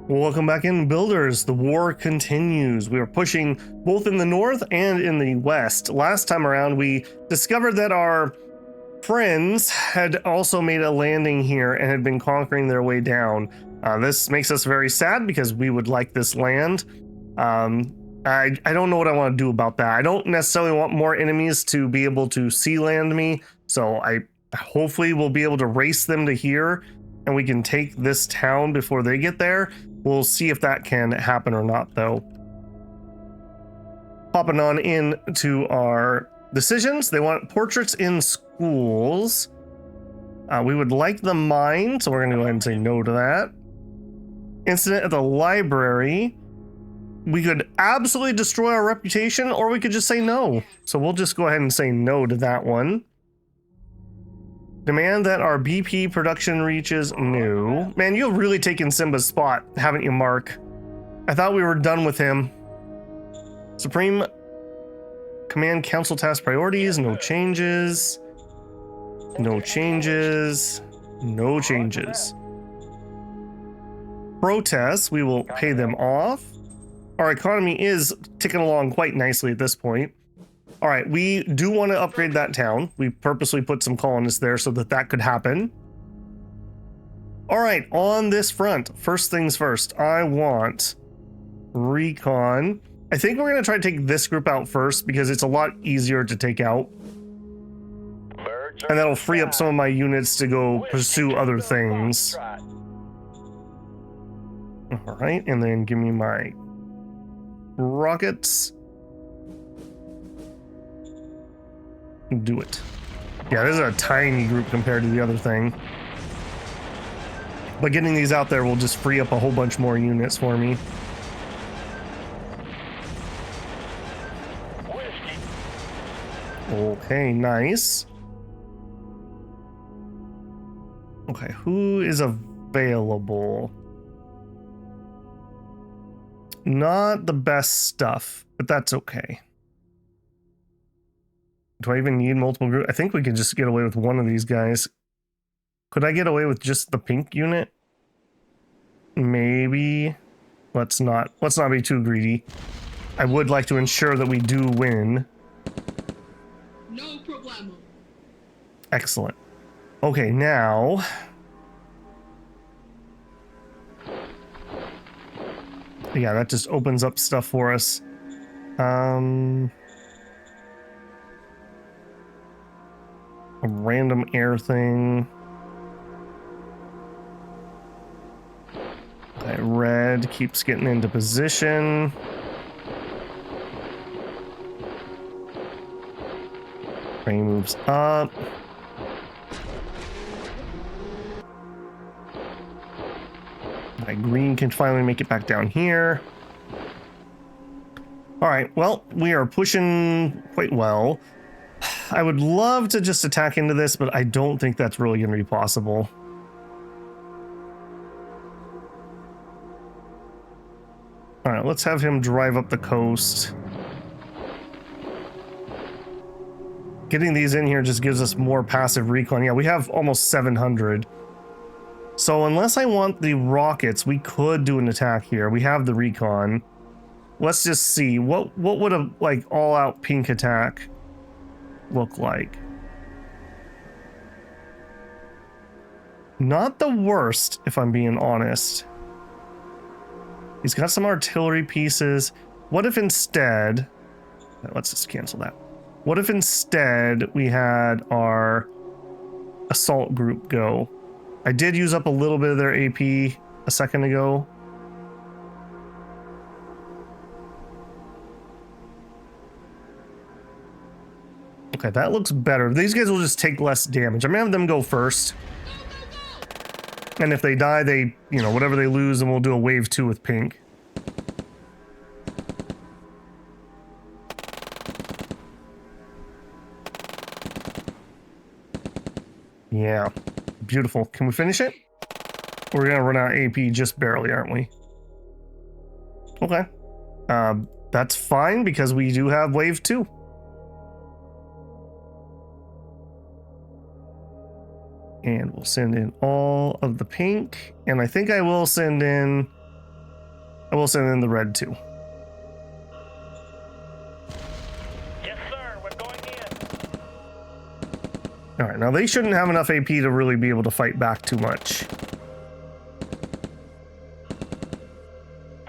Welcome back in, builders. The war continues. We are pushing both in the north and in the west. Last time around, we discovered that our friends had also made a landing here and had been conquering their way down. This makes us very sad because we would like this land. I don't know what I want to do about that. I don't necessarily want more enemies to be able to sea land me, so I hopefully will be able to race them to here and we can take this town before they get there. We'll see if that can happen or not, though. Popping on in to our decisions. They want portraits in schools. We would like the mine, so we're going to go ahead and say no to that. Incident at the library. We could absolutely destroy our reputation, or we could just say no. So we'll just go ahead and say no to that one. Demand that our BP production reaches new. Man, you have really taken Simba's spot, haven't you, Mark? I thought we were done with him. Supreme Command Council task priorities, no changes. No changes. No changes. Protests, we will pay them off. Our economy is ticking along quite nicely at this point. All right, we do want to upgrade that town. We purposely put some colonists there so that that could happen. All right, on this front, first things first, I want recon. I think we're going to try to take this group out first because it's a lot easier to take out. And that'll free up some of my units to go pursue other things. All right, and then give me my rockets. Do it. Yeah, this is a tiny group compared to the other thing. But getting these out there will just free up a whole bunch more units for me. Okay, nice. Okay, who is available? Not the best stuff, but that's okay. Do I even need multiple groups? I think we could just get away with one of these guys. Could I get away with just the pink unit? Maybe. Let's not be too greedy. I would like to ensure that we do win. No problem. Excellent. Okay, now yeah, that just opens up stuff for us. A random air thing. Okay, red keeps getting into position. Train moves up. My green can finally make it back down here. All right, well, we are pushing quite well. I would love to just attack into this, but I don't think that's really going to be possible. All right, let's have him drive up the coast. Getting these in here just gives us more passive recon. Yeah, we have almost 700. So unless I want the rockets, we could do an attack here. We have the recon. Let's just see. What would a like all-out pink attack look like? Not the worst, if I'm being honest. He's got some artillery pieces. What if instead... Let's just cancel that. What if instead we had our assault group go? I did use up a little bit of their AP a second ago. Okay, that looks better. These guys will just take less damage. I'm gonna have them go first. And if they die, they, you know, whatever they lose, and we'll do a wave 2 with pink. Yeah, beautiful. Can we finish it? We're gonna run out of AP just barely, aren't we? Okay. That's fine because we do have wave 2. And we'll send in all of the pink. And I think I will send in I will send in the red too. Yes, sir. We're going in. All right, now they shouldn't have enough AP to really be able to fight back too much.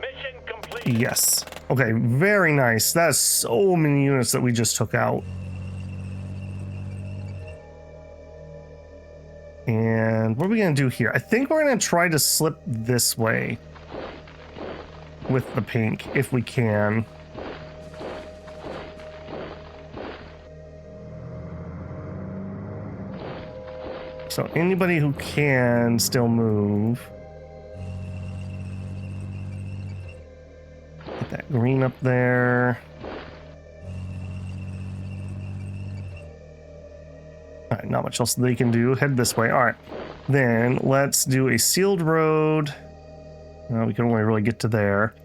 Mission complete. Yes. Okay, very nice. That's so many units that we just took out. And what are we going to do here? I think we're going to try to slip this way with the pink if we can. So anybody who can still move. Get that green up there. All right, not much else they can do. Head this way. All right, then let's do a sealed road. We can only really get to there.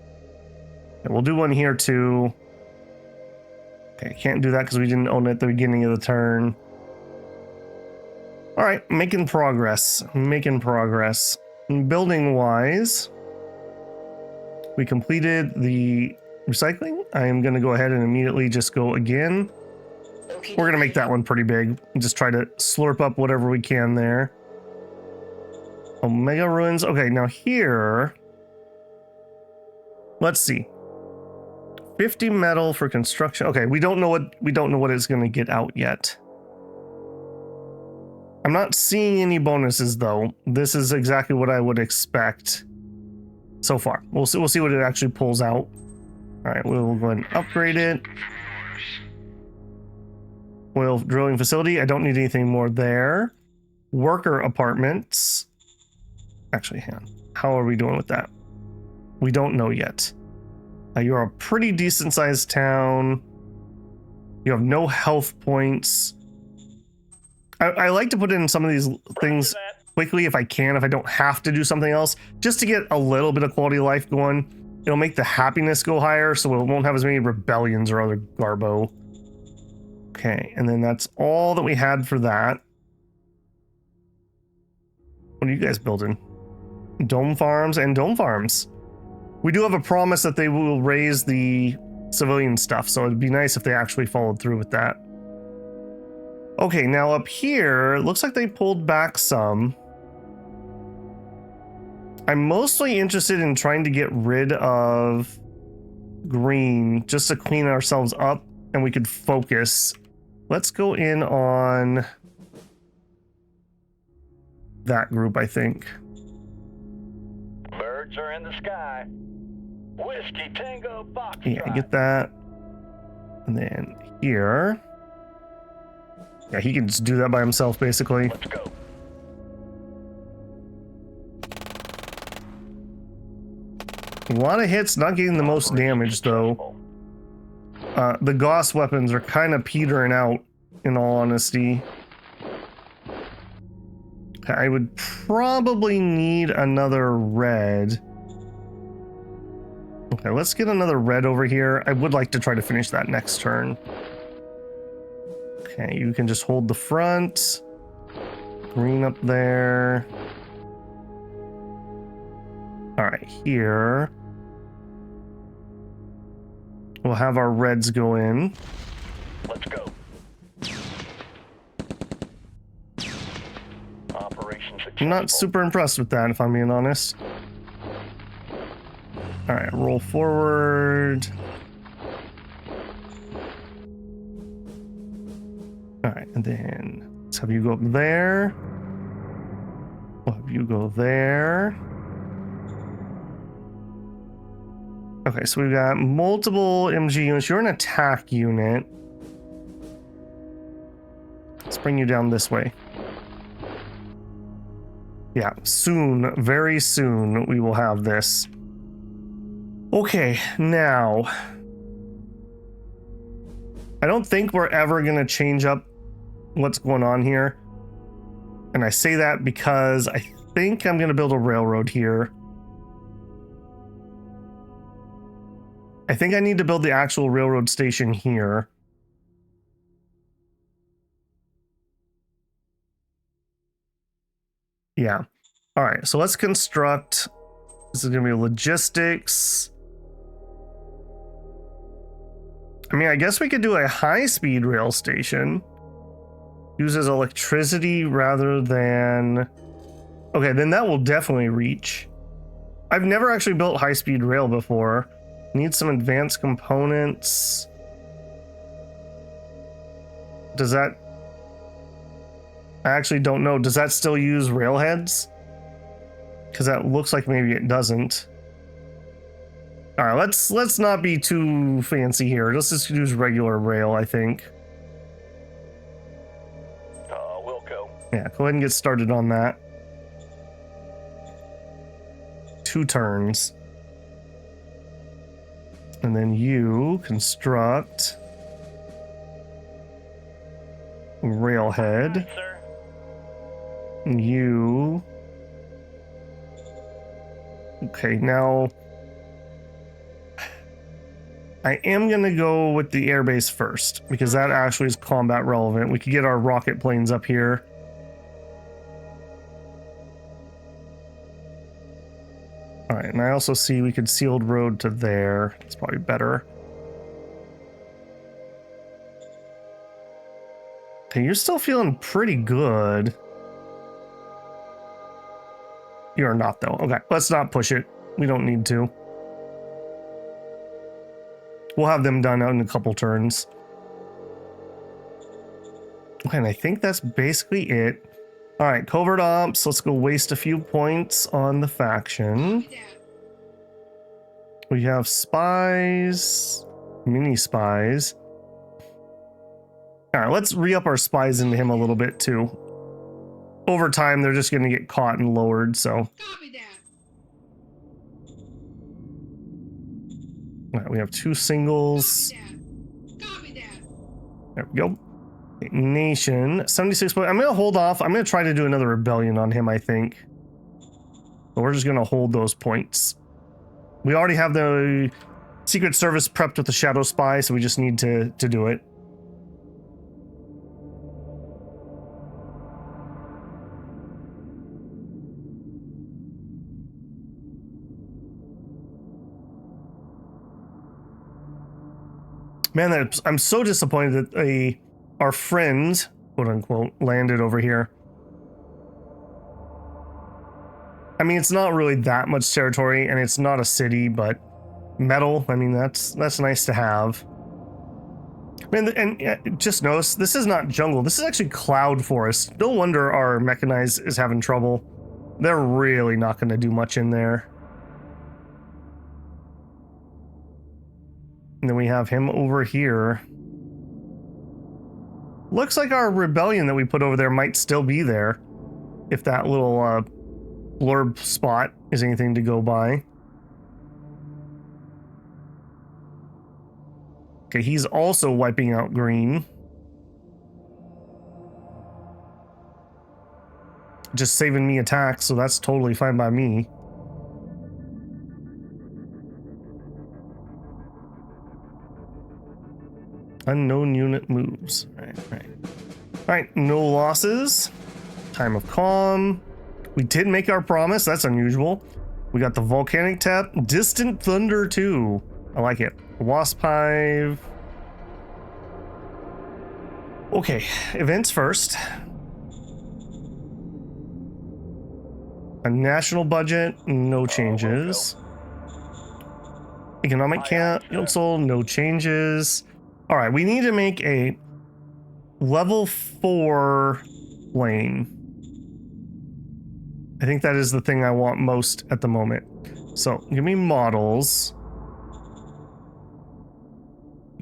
And we'll do one here too. Okay, can't do that because we didn't own it at the beginning of the turn. All right, making progress. Making progress. Building wise, we completed the recycling. I am going to go ahead and immediately just go again. We're going to make that one pretty big. Just try to slurp up whatever we can there. Omega ruins. Okay, now here, let's see. 50 metal for construction. Okay, we don't know what it's going to get out yet. I'm not seeing any bonuses though. This is exactly what I would expect so far. We'll see what it actually pulls out. All right, we'll go ahead and upgrade it. Oil drilling facility. I don't need anything more there. Worker apartments. Actually, hang on. How are we doing with that? We don't know yet. You're a pretty decent sized town. You have no health points. I like to put in some of these things quickly if I can, if I don't have to do something else, just to get a little bit of quality of life going. It'll make the happiness go higher, so it won't have as many rebellions or other garbo. Okay, and then that's all that we had for that. What are you guys building? Dome farms and dome farms. We do have a promise that they will raise the civilian stuff, so it'd be nice if they actually followed through with that. Okay, now up here, looks like they pulled back some. I'm mostly interested in trying to get rid of green just to clean ourselves up and we could focus. Let's go in on that group, I think. Birds are in the sky. Whiskey Tango Foxtrot. Yeah, get that. And then here. Yeah, he can just do that by himself, basically. Let's go. A lot of hits, not getting the most damage, though. The Gauss weapons are kind of petering out, in all honesty. Okay, I would probably need another red. Okay, let's get another red over here. I would like to try to finish that next turn. Okay, you can just hold the front. Green up there. All right, here. We'll have our reds go in. Let's go. Operation successful. I'm not super impressed with that, if I'm being honest. All right, roll forward. All right, and then let's have you go up there. We'll have you go there. Okay, so we've got multiple MG units. You're an attack unit. Let's bring you down this way. Yeah, soon, very soon, we will have this. Okay, now, I don't think we're ever going to change up what's going on here. And I say that because I think I'm going to build a railroad here. I think I need to build the actual railroad station here. Yeah. All right, so let's construct. This is going to be logistics. I mean, I guess we could do a high-speed rail station. Uses electricity rather than... Okay, then that will definitely reach. I've never actually built high-speed rail before. Need some advanced components. Does that... I actually don't know. Does that still use railheads? Because that looks like maybe it doesn't. All right, let's not be too fancy here. Let's just use regular rail, I think. We'll go. Yeah, go ahead and get started on that. 2 turns. And then you construct railhead. Sir. You... Okay, now... I am going to go with the airbase first, because that actually is combat relevant. We could get our rocket planes up here. Alright, and I also see we could sealed road to there. It's probably better. Okay, you're still feeling pretty good. You're not, though. Okay, let's not push it. We don't need to. We'll have them done out in a couple turns. Okay, and I think that's basically it. All right, covert ops. Let's go waste a few points on the faction. We have spies, mini spies. All right, let's re-up our spies into him a little bit too. Over time, they're just going to get caught and lowered, so. Copy that. All right, we have 2 singles. Copy that. There we go. Nation 76 points. I'm gonna hold off. I'm gonna try to do another rebellion on him, I think. But we're just gonna hold those points. We already have the Secret Service prepped with the Shadow Spy, so we just need to do it. Man, I'm so disappointed that our friend, quote unquote, landed over here. I mean, it's not really that much territory, and it's not a city, but metal. I mean, that's nice to have. Man, and just notice this is not jungle. This is actually cloud forest. No wonder our mechanized is having trouble. They're really not going to do much in there. And then we have him over here. Looks like our rebellion that we put over there might still be there. If that little blurb spot is anything to go by. Okay, he's also wiping out green. Just saving me attacks, so that's totally fine by me. Unknown unit moves. Alright, no losses. Time of calm. We did make our promise. That's unusual. We got the volcanic tap. Distant thunder too. I like it. Wasp hive. Okay, events first. A national budget, no changes. Economic council, no changes. All right, we need to make a level 4 lane. I think that is the thing I want most at the moment. So give me models.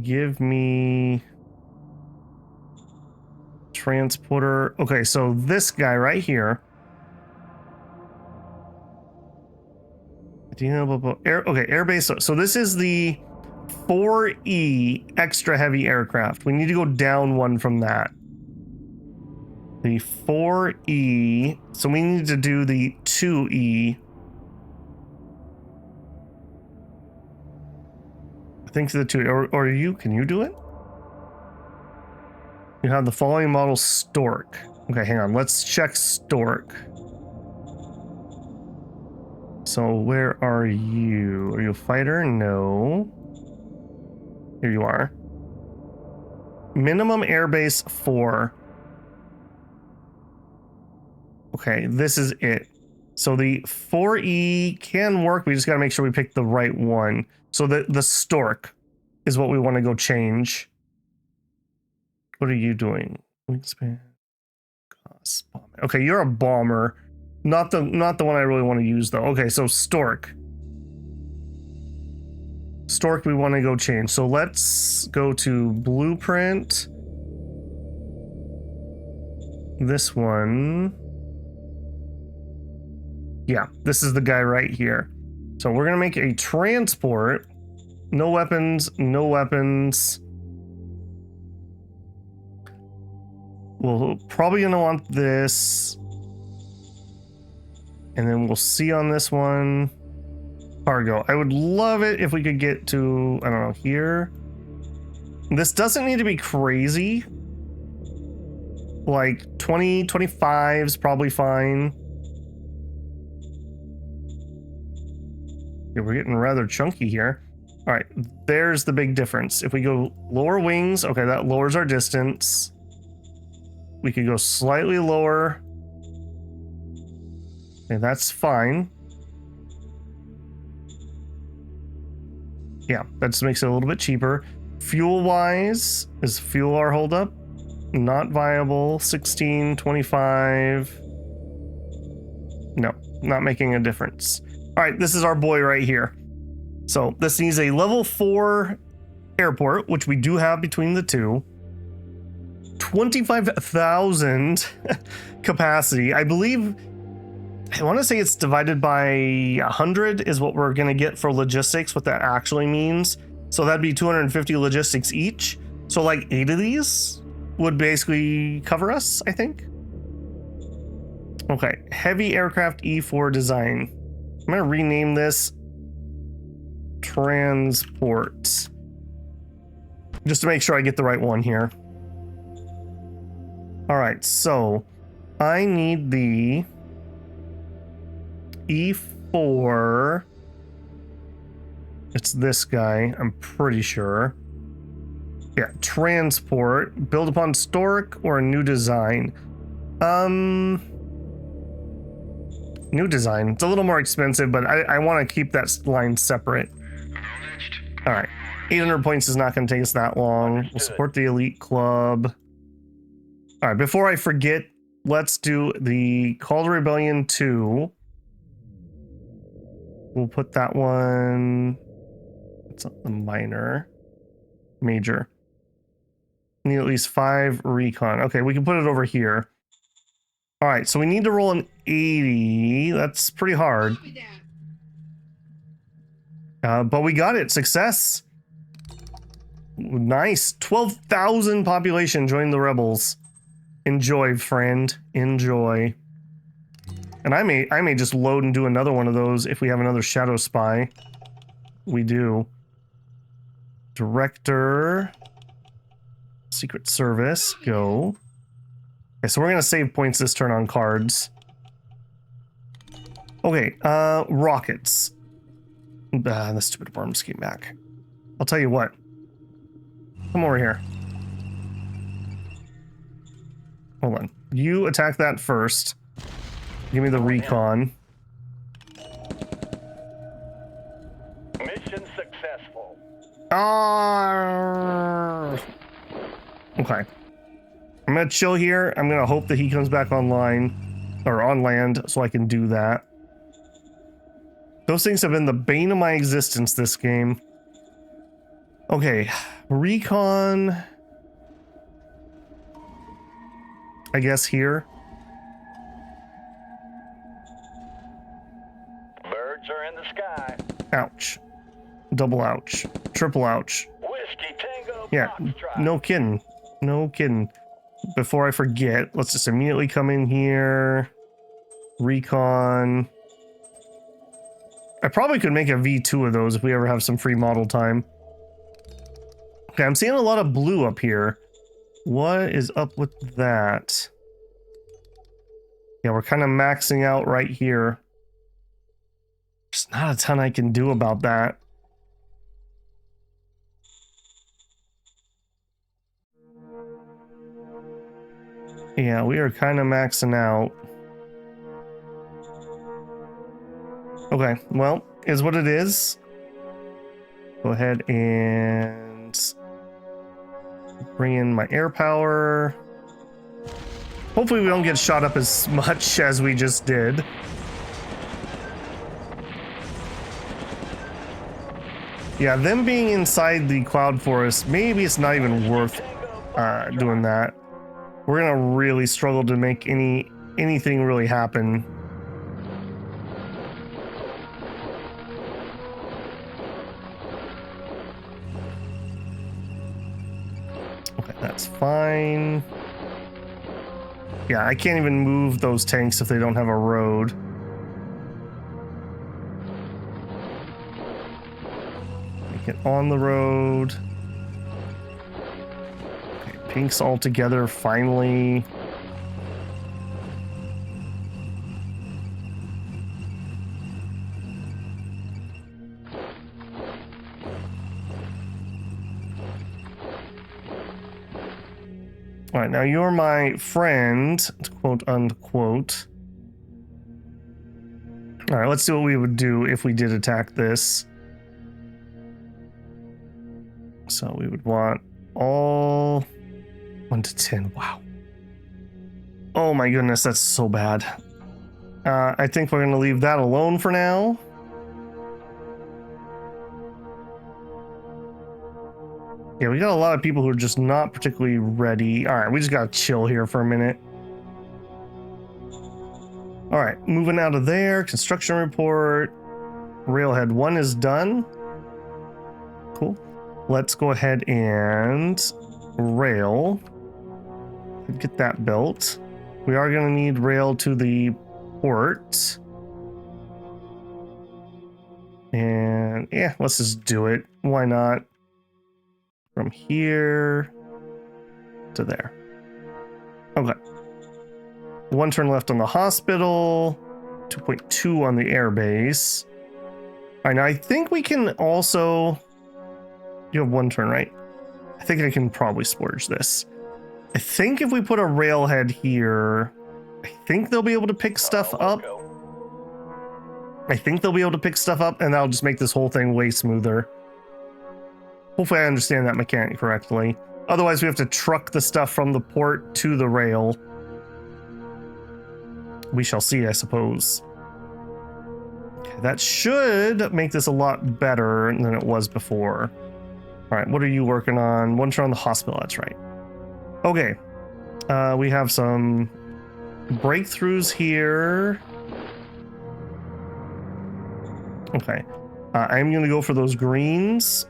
Give me transporter. Okay, so this guy right here. Airbase. So this is the 4E extra heavy aircraft. We need to go down one from that. The 4E. So we need to do the 2E. I think the 2. Or you, can you do it? You have the following model Stork. Okay, hang on. Let's check Stork. So where are you? Are you a fighter? No. Here you are. minimum airbase 4. Okay, this is it. So the 4E can work. We just got to make sure we pick the right one. So the stork is what we want to go change. What are you doing? Wingspan. Okay, you're a bomber. Not the one I really want to use though. Okay, so stork. Stork we want to go change. So let's go to blueprint. This one. Yeah, this is the guy right here. So we're gonna make a transport. No weapons, no weapons. We're probably gonna want this. And then we'll see on this one. Cargo. I would love it if we could get to, I don't know, here. This doesn't need to be crazy. Like 20, 25 is probably fine. Yeah, we're getting rather chunky here. All right, there's the big difference. If we go lower wings, okay, that lowers our distance. We could go slightly lower. Okay, that's fine. Yeah, that just makes it a little bit cheaper. Fuel-wise, is fuel our holdup? Not viable. 16, 25. No, not making a difference. All right, this is our boy right here. So this needs a level 4 airport, which we do have between the two. 25,000 capacity. I believe, I want to say it's divided by 100 is what we're going to get for logistics, what that actually means. So that'd be 250 logistics each. So like 8 of these would basically cover us, I think. Okay, heavy aircraft E4 design. I'm going to rename this transport. Just to make sure I get the right one here. All right, so I need the E4. It's this guy, I'm pretty sure. Yeah, transport, build upon stork or a new design. New design. It's a little more expensive, but I want to keep that line separate. All right, 800 points is not going to take us that long. We'll support the elite club. All right, before I forget, let's do the Call to Rebellion 2. We'll put that one. It's a minor. Major. Need at least 5 recon. Okay, we can put it over here. All right, so we need to roll an 80. That's pretty hard. Copy that. But we got it. Success. Nice. 12,000 population joined the rebels. Enjoy, friend. Enjoy. And I may just load and do another one of those if we have another shadow spy. We do. Director. Secret Service. Go. Okay, so we're gonna save points this turn on cards. Okay, rockets. The stupid worms came back. I'll tell you what. Come over here. Hold on. You attack that first. Give me the recon. Mission successful. Okay. I'm gonna chill here. I'm gonna hope that he comes back online or on land so I can do that. Those things have been the bane of my existence this game. Okay, recon. I guess here. Birds are in the sky. Ouch. Double ouch. Triple ouch. Whiskey Tango. Yeah, Foxtrot. no kidding. No kidding. Before I forget, let's just immediately come in here. Recon. I probably could make a V2 of those if we ever have some free model time. Okay, I'm seeing a lot of blue up here. What is up with that? Yeah, we're kind of maxing out right here. There's not a ton I can do about that. Yeah, we are kind of maxing out. Okay, well, is what it is. Go ahead and bring in my air power. Hopefully we don't get shot up as much as we just did. Yeah, them being inside the cloud forest, maybe it's not even worth doing that. We're gonna really struggle to make anything really happen. Okay, that's fine. Yeah, I can't even move those tanks if they don't have a road. Make it on the road. Okay, pinks all together finally. All right, now you're my friend, quote unquote. All right, let's see what we would do if we did attack this. So we would want all 1 to 10. Wow. Oh my goodness, that's so bad. I think we're going to leave that alone for now. Yeah, we got a lot of people who are just not particularly ready. All right, we just got to chill here for a minute. All right, moving out of there. Construction report. Railhead 1 is done. Cool. Let's go ahead and rail. Get that built. We are going to need rail to the port. And yeah, let's just do it. Why not? From here to there. Okay. 1 turn left on the hospital. 2.2 on the airbase. All right, now I think we can also... You have 1 turn, right? I think I can probably splurge this. I think if we put a railhead here, I think they'll be able to pick stuff up. I think they'll be able to pick stuff up, and that'll just make this whole thing way smoother. Hopefully I understand that mechanic correctly. Otherwise, we have to truck the stuff from the port to the rail. We shall see, I suppose. Okay, that should make this a lot better than it was before. All right, what are you working on? 1 turn on the hospital, that's right. Okay, we have some breakthroughs here. Okay, I'm gonna go for those greens.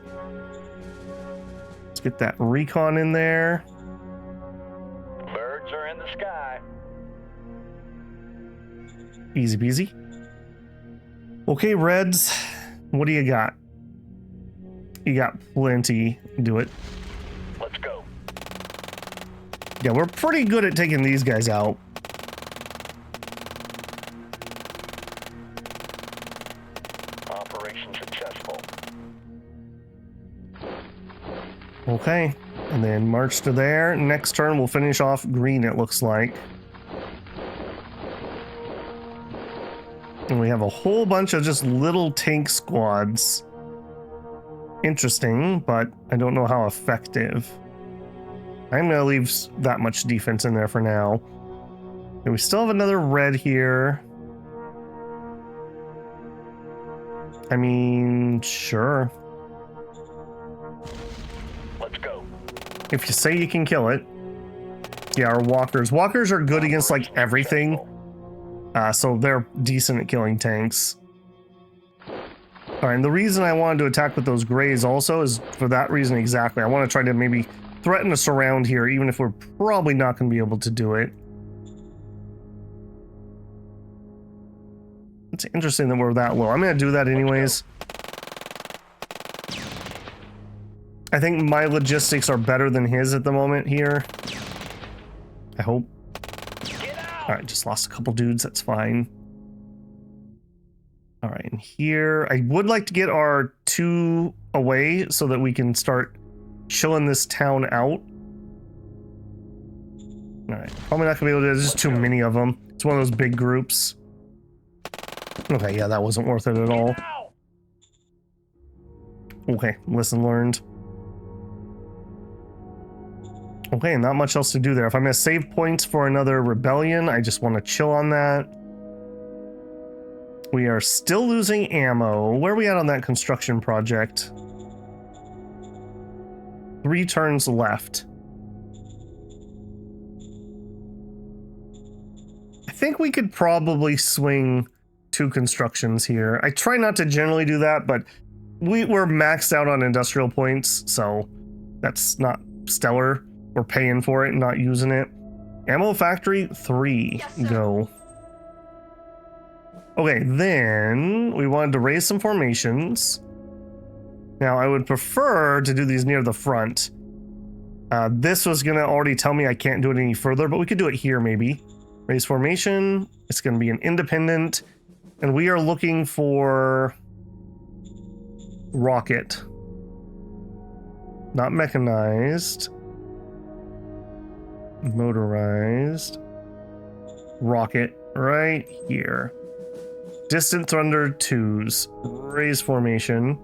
Let's get that recon in there. Birds are in the sky. Easy peasy. Okay, Reds, what do you got? You got plenty. Do it. Let's go. Yeah, we're pretty good at taking these guys out. Operation successful. Okay, and then march to there. Next turn we'll finish off green, it looks like. And we have a whole bunch of just little tank squads. Interesting, but I don't know how effective. I'm gonna leave that much defense in there for now. And we still have another red here. I mean, sure. Let's go. If you say you can kill it. Yeah, our walkers. Walkers are good against like everything. So they're decent at killing tanks. All right, and the reason I wanted to attack with those grays also is for that reason exactly. I want to try to maybe threaten a surround here, even if we're probably not going to be able to do it. It's interesting that we're that low. I'm going to do that anyways. I think my logistics are better than his at the moment here. I hope. All right, just lost a couple dudes. That's fine. All right, and here, I would like to get our 2 away so that we can start chilling this town out. All right, probably not gonna be able to. There's just too many of them. It's one of those big groups. Okay, yeah, that wasn't worth it at all. Now! Okay, lesson learned. Okay, not much else to do there. If I'm gonna save points for another rebellion, I just want to chill on that. We are still losing ammo. Where are we at on that construction project? 3 turns left. I think we could probably swing 2 constructions here. I try not to generally do that, but we're maxed out on industrial points, so that's not stellar. We're paying for it and not using it. Ammo factory 3, Yes, sir. go. Okay, then we wanted to raise some formations. Now I would prefer to do these near the front. This was gonna already tell me I can't do it any further, but we could do it here maybe. Raise formation, it's gonna be an independent, and we are looking for rocket. Not mechanized. Motorized. Rocket right here. Distant Thunder 2s. Raise formation.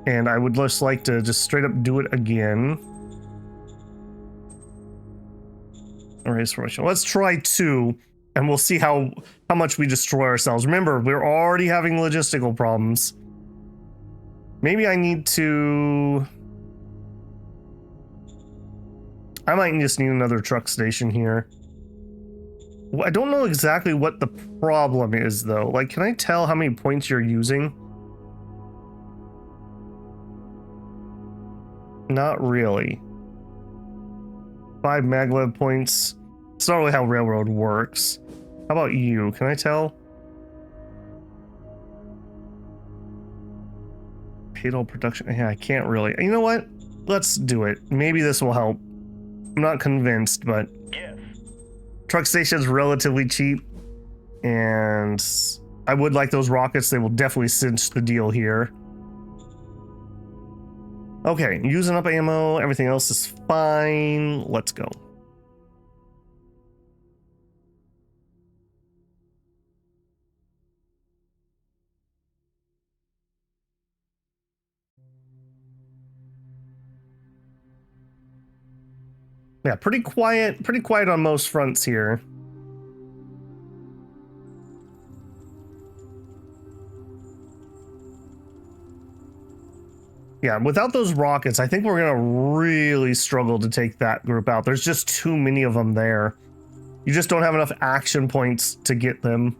And I would just like to just straight up do it again. Raise formation. Let's try 2, and we'll see how much we destroy ourselves. Remember, we're already having logistical problems. Maybe I need to... I might just need another truck station here. I don't know exactly what the problem is, though. Like, can I tell how many points you're using? Not really. 5 maglev points. It's not really how railroad works. How about you? Can I tell? Paid all production. Yeah, I can't really. You know what? Let's do it. Maybe this will help. I'm not convinced, but Yes. truck station's relatively cheap, and I would like those rockets. They will definitely cinch the deal here. Okay, using up ammo. Everything else is fine. Let's go. Yeah, pretty quiet on most fronts here. Yeah, without those rockets, I think we're gonna really struggle to take that group out. There's just too many of them there. You just don't have enough action points to get them.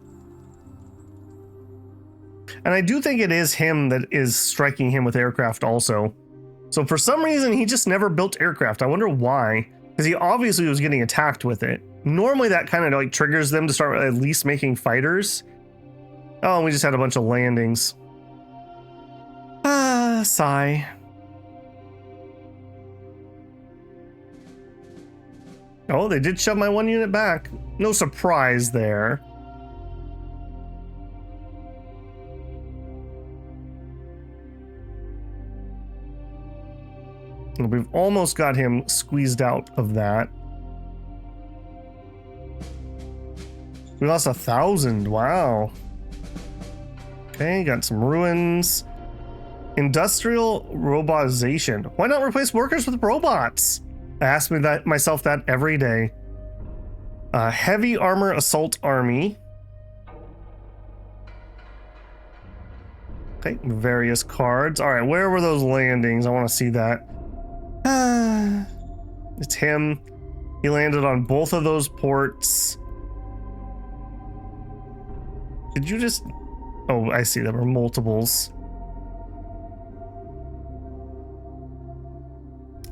And I do think it is him that is striking him with aircraft also. So for some reason, he just never built aircraft. I wonder why. Because he obviously was getting attacked with it. Normally that kind of like triggers them to start at least making fighters. Oh, and we just had a bunch of landings. Ah, sigh. Oh, they did shove my 1 unit back. No surprise there. We've almost got him squeezed out of that. We lost 1,000. Wow. Okay, got some ruins. Industrial robotization. Why not replace workers with robots? I ask me that myself that every day. Heavy armor assault army. Okay, various cards. All right, where were those landings? I want to see that. It's him. He landed on both of those ports. Did you just... Oh, I see. There were multiples.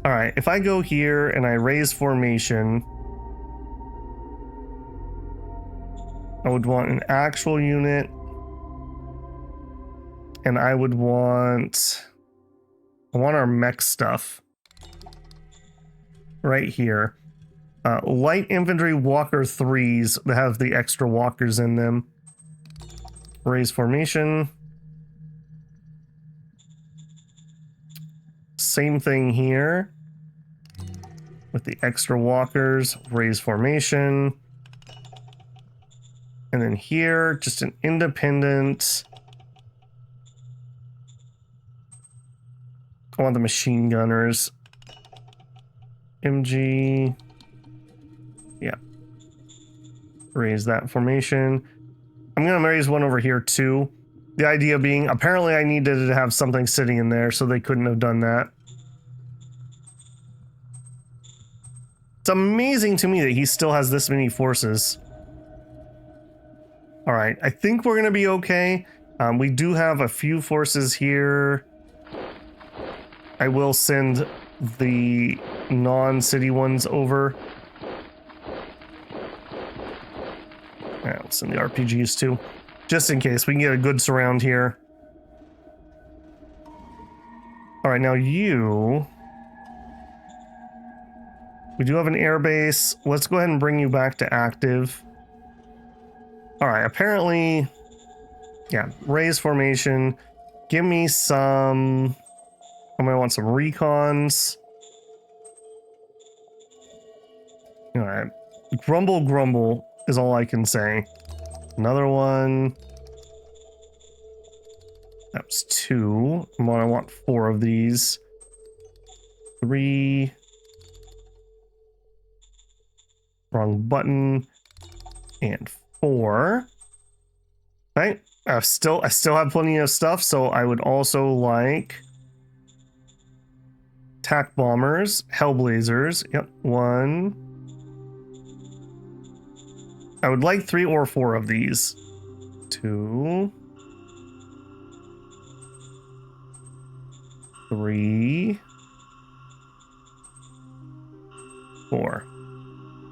All right, if I go here and I raise formation, I would want an actual unit, and I want our mech stuff right here. Light infantry walker 3s that have the extra walkers in them. Raise formation. Same thing here. with the extra walkers, raise formation. And then here, just an independent. I want the machine gunners. MG. Yeah. Raise that formation. I'm going to raise one over here too. The idea being, apparently I needed to have something sitting in there, so they couldn't have done that. It's amazing to me that he still has this many forces. All right, I think we're going to be okay. We do have a few forces here. I will send the non-city ones over. I'll send the RPGs too, just in case we can get a good surround here. All right, now you... We do have an airbase. Let's go ahead and bring you back to active. All right, apparently... Yeah, raise formation. Give me some... I'm gonna want some recons. All right. Grumble, grumble is all I can say. Another one. That was 2. I want 4 of these. 3. Wrong button. And 4. Right. I still have plenty of stuff, so I would also like attack bombers, hellblazers. Yep, 1. I would like 3 or 4 of these. 2. 3. 4.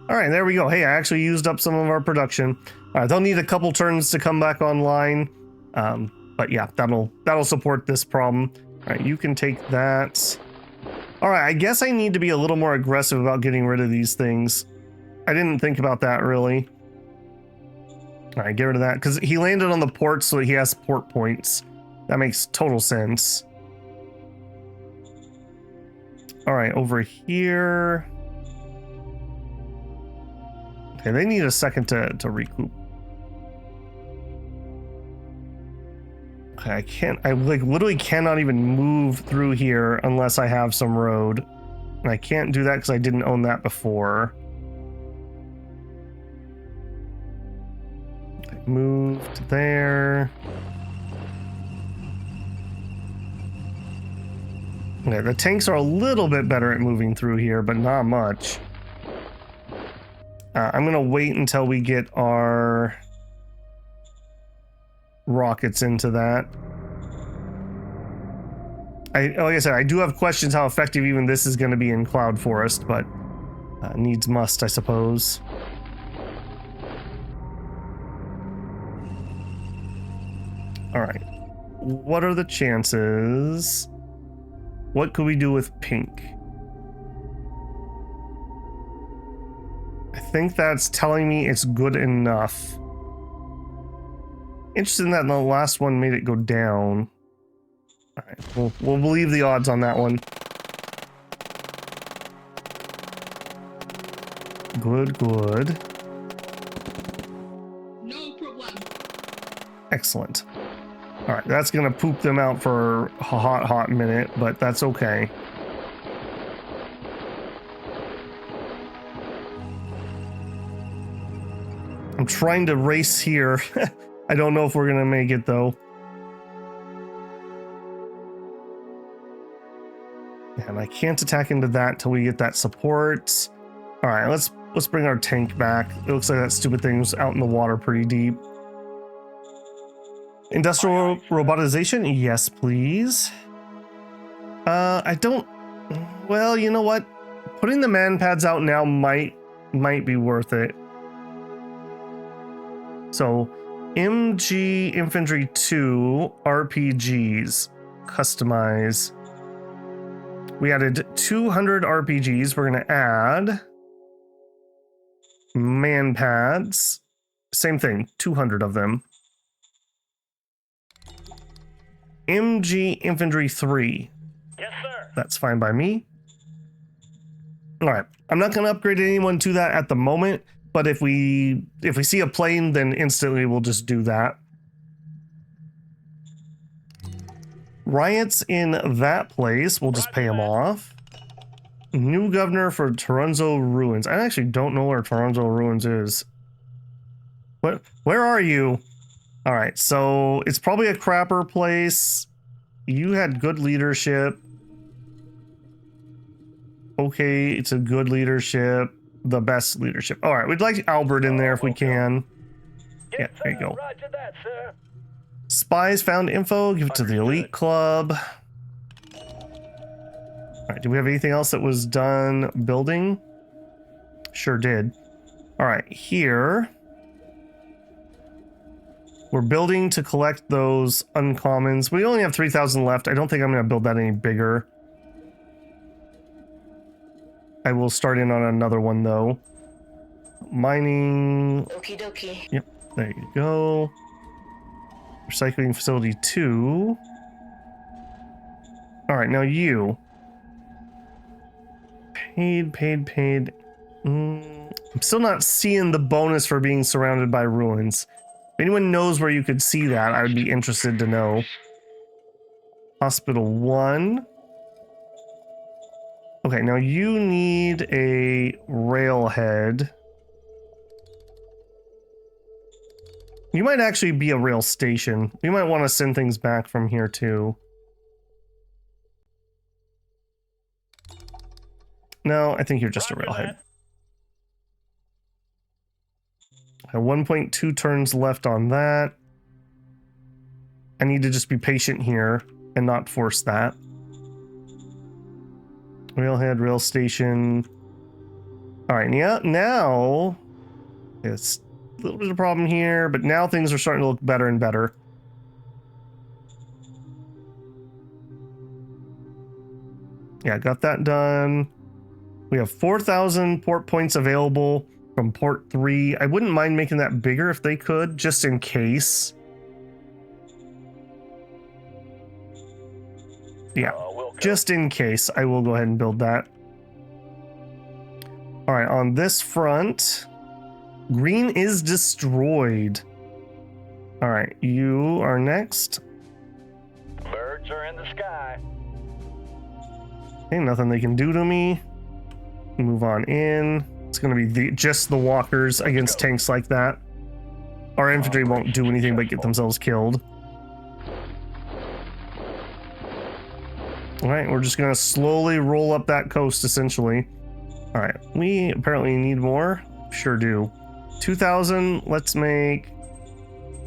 All right, there we go. Hey, I actually used up some of our production. They'll need a couple turns to come back online. But yeah, that'll support this problem. All right, you can take that. All right, I guess I need to be a little more aggressive about getting rid of these things. I didn't think about that really. All right, get rid of that because he landed on the port, so he has port points. That makes total sense. All right, over here. Okay, they need a second to recoup. Okay, I like literally cannot even move through here unless I have some road. And I can't do that because I didn't own that before. Okay, move to there. Okay, the tanks are a little bit better at moving through here, but not much. I'm gonna wait until we get our rockets into that. Like I said, I do have questions how effective even this is going to be in Cloud Forest, but needs must, I suppose. All right. What are the chances? What could we do with pink? I think that's telling me it's good enough. Interesting that the last one made it go down. All right, we'll believe the odds on that one. Good, good. No problem. Excellent. All right, that's gonna poop them out for a hot minute, but that's okay. I'm trying to race here. I don't know if we're gonna make it though. And I can't attack into that till we get that support. All right, let's bring our tank back. It looks like that stupid thing was out in the water pretty deep. Industrial robotization, yes, please. I don't. Well, you know what? Putting the man pads out now might be worth it. So, MG Infantry 2 RPGs customize. We added 200 RPGs. We're going to add man pads. Same thing, 200 of them. MG Infantry 3. Yes, sir. That's fine by me. All right, I'm not going to upgrade anyone to that at the moment, but if we see a plane, then instantly we'll just do that. Riots in that place, we'll just pay them off. New governor for Toronzo Ruins. I actually don't know where Toronzo Ruins is. Where are you? All right, so it's probably a crapper place. You had good leadership. Okay, it's a good leadership. The best leadership. All right, we'd like Albert in there if we can. Yeah, there you go. Roger that, sir. Spies found info. Give it to the elite club. All right, do we have anything else that was done building? Sure did. All right, here. We're building to collect those uncommons. We only have 3,000 left. I don't think I'm going to build that any bigger. I will start in on another one, though. Mining. Okie dokie. Yep, there you go. Recycling facility 2. All right, now you. Paid. I'm still not seeing the bonus for being surrounded by ruins. If anyone knows where you could see that, I would be interested to know. Hospital 1. Okay, now you need a railhead. You might actually be a rail station. We might want to send things back from here too. No, I think you're just a railhead. I have 1.2 turns left on that. I need to just be patient here and not force that. Railhead, rail station. All right, yeah, now it's a little bit of a problem here, but now things are starting to look better and better. Yeah, got that done. We have 4,000 port points available from port 3. I wouldn't mind making that bigger if they could, just in case. Yeah, just in case, I will go ahead and build that. All right, on this front, green is destroyed. All right, you are next. Birds are in the sky. Ain't nothing they can do to me. Move on in. It's going to be just the walkers against tanks like that. Our infantry won't do anything but get themselves killed. All right, we're just going to slowly roll up that coast, essentially. All right, we apparently need more. Sure do. 2,000, let's make...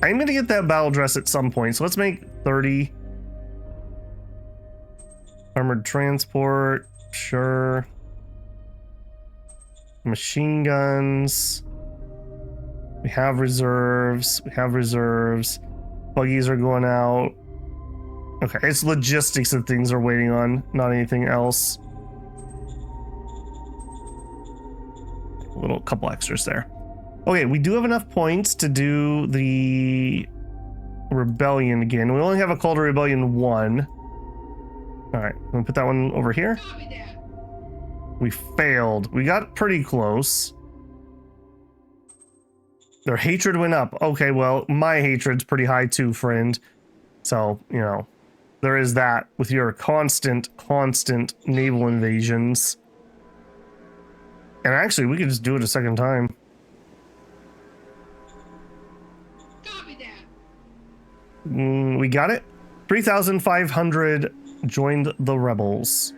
I'm going to get that battle dress at some point, so let's make 30. Armored transport, sure. Machine guns. We have reserves. Buggies are going out. Okay, it's logistics that things are waiting on, not anything else. A couple extras there. Okay, we do have enough points to do the rebellion again. We only have a call to rebellion 1. All right, I'm gonna put that one over here. Copy that. We failed. We got pretty close. Their hatred went up. Okay, well, my hatred's pretty high too, friend. So, you know, there is that with your constant naval invasions. And actually, we could just do it a second time. Copy that. We got it. 3,500 joined the rebels.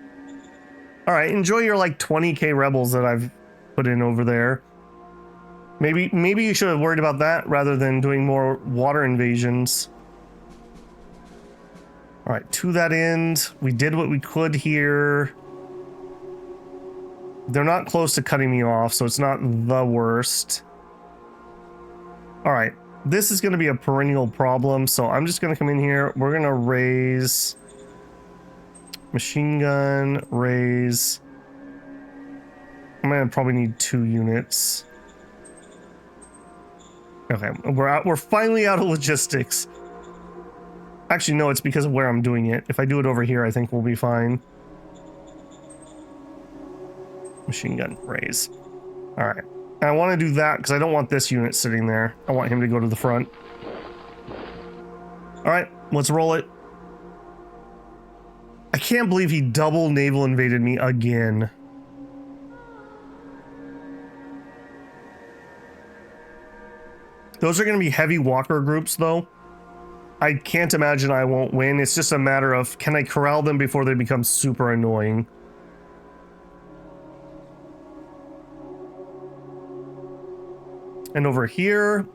All right, enjoy your like 20k rebels that I've put in over there. Maybe you should have worried about that rather than doing more water invasions. All right, to that end, we did what we could here. They're not close to cutting me off, so it's not the worst. All right, this is going to be a perennial problem, so I'm just going to come in here. We're going to raise machine gun, raise. I'm going to probably need 2 units. Okay, we're finally out of logistics. Actually, no, it's because of where I'm doing it. If I do it over here, I think we'll be fine. Machine gun, raise. All right. And I want to do that because I don't want this unit sitting there. I want him to go to the front. All right, let's roll it. I can't believe he double naval invaded me again. Those are going to be heavy walker groups, though. I can't imagine I won't win. It's just a matter of, can I corral them before they become super annoying? And over here,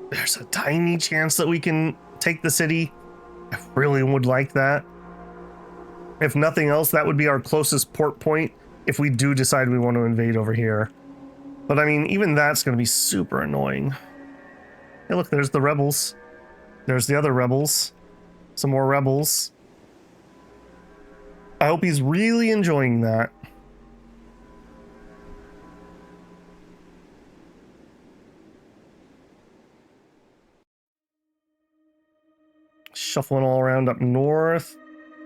there's a tiny chance that we can take the city. I really would like that. If nothing else, that would be our closest port point if we do decide we want to invade over here. But I mean, even that's going to be super annoying. Hey, look, there's the rebels. There's the other rebels. Some more rebels. I hope he's really enjoying that. Shuffling all around up north.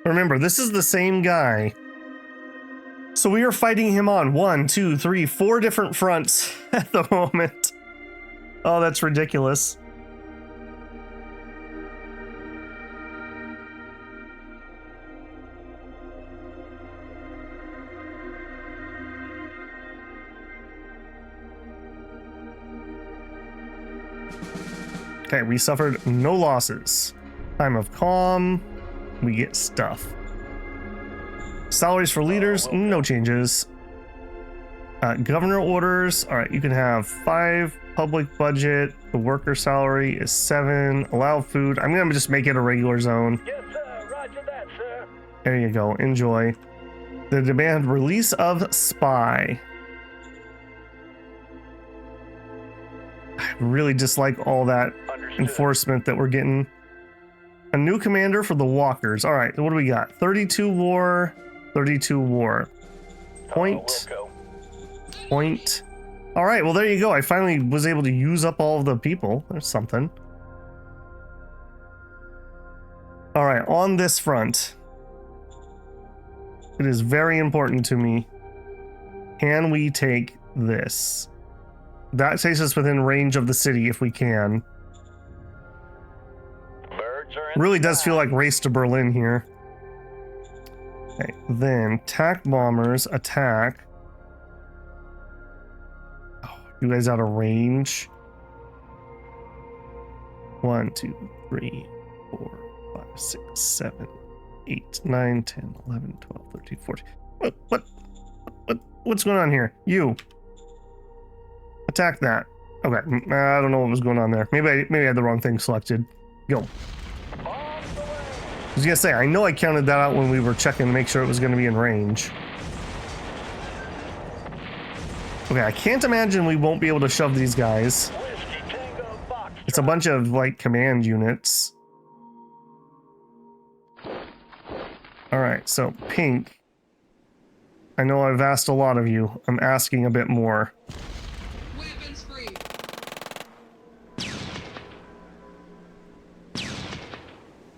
Remember, this is the same guy. So we are fighting him on 1, 2, 3, 4 different fronts at the moment. Oh, that's ridiculous. Okay, we suffered no losses. Time of calm. We get stuff. Salaries for leaders, no changes. Governor orders. All right, you can have 5 public budget. The worker salary is 7. Allow food. I'm gonna just make it a regular zone. Yes, sir. Roger that, sir. There you go. Enjoy. The demand release of spy. I really dislike all that Understood. enforcement that we're getting. A new commander for the walkers. All right, what do we got? 32 war, 32 war. Point. Point. All right, well, there you go. I finally was able to use up all of the people. There's something. All right, on this front, it is very important to me. Can we take this? That takes us within range of the city if we can. Really does feel like Race to Berlin here. Okay, then attack bombers, attack. Oh, you guys out of range? 1, 2, 3, 4, 5, 6, 7, 8, 9, 10, 11, 12, 13, 14. What's going on here? You. Attack that. Okay, I don't know what was going on there. Maybe I had the wrong thing selected. Go. I was gonna say, I know I counted that out when we were checking to make sure it was gonna be in range. Okay, I can't imagine we won't be able to shove these guys. It's a bunch of, like, command units. Alright, so pink. I know I've asked a lot of you. I'm asking a bit more. Weapons free.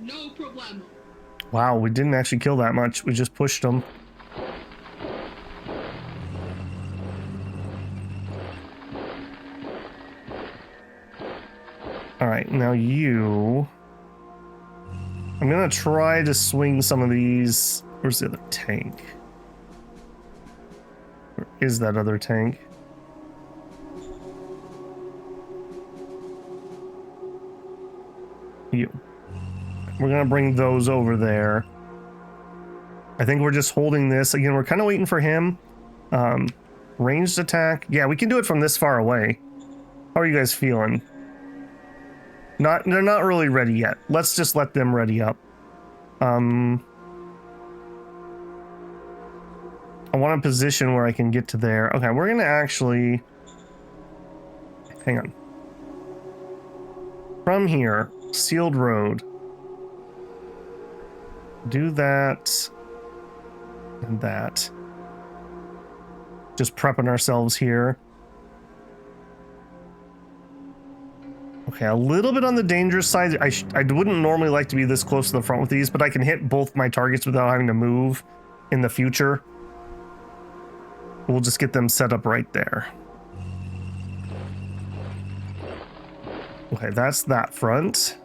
No problemo. Wow, we didn't actually kill that much. We just pushed them. Alright, now you... I'm gonna try to swing some of these... Where's the other tank? Where is that other tank? You. We're gonna bring those over there. I think we're just holding this. Again, we're kind of waiting for him. Ranged attack. Yeah, we can do it from this far away. How are you guys feeling? They're not really ready yet. Let's just let them ready up. I want a position where I can get to there. Okay, we're gonna actually... Hang on. From here, sealed road. Do that. And that. Just prepping ourselves here. Okay, a little bit on the dangerous side. I wouldn't normally like to be this close to the front with these, but I can hit both my targets without having to move in the future. We'll just get them set up right there. Okay, that's that front.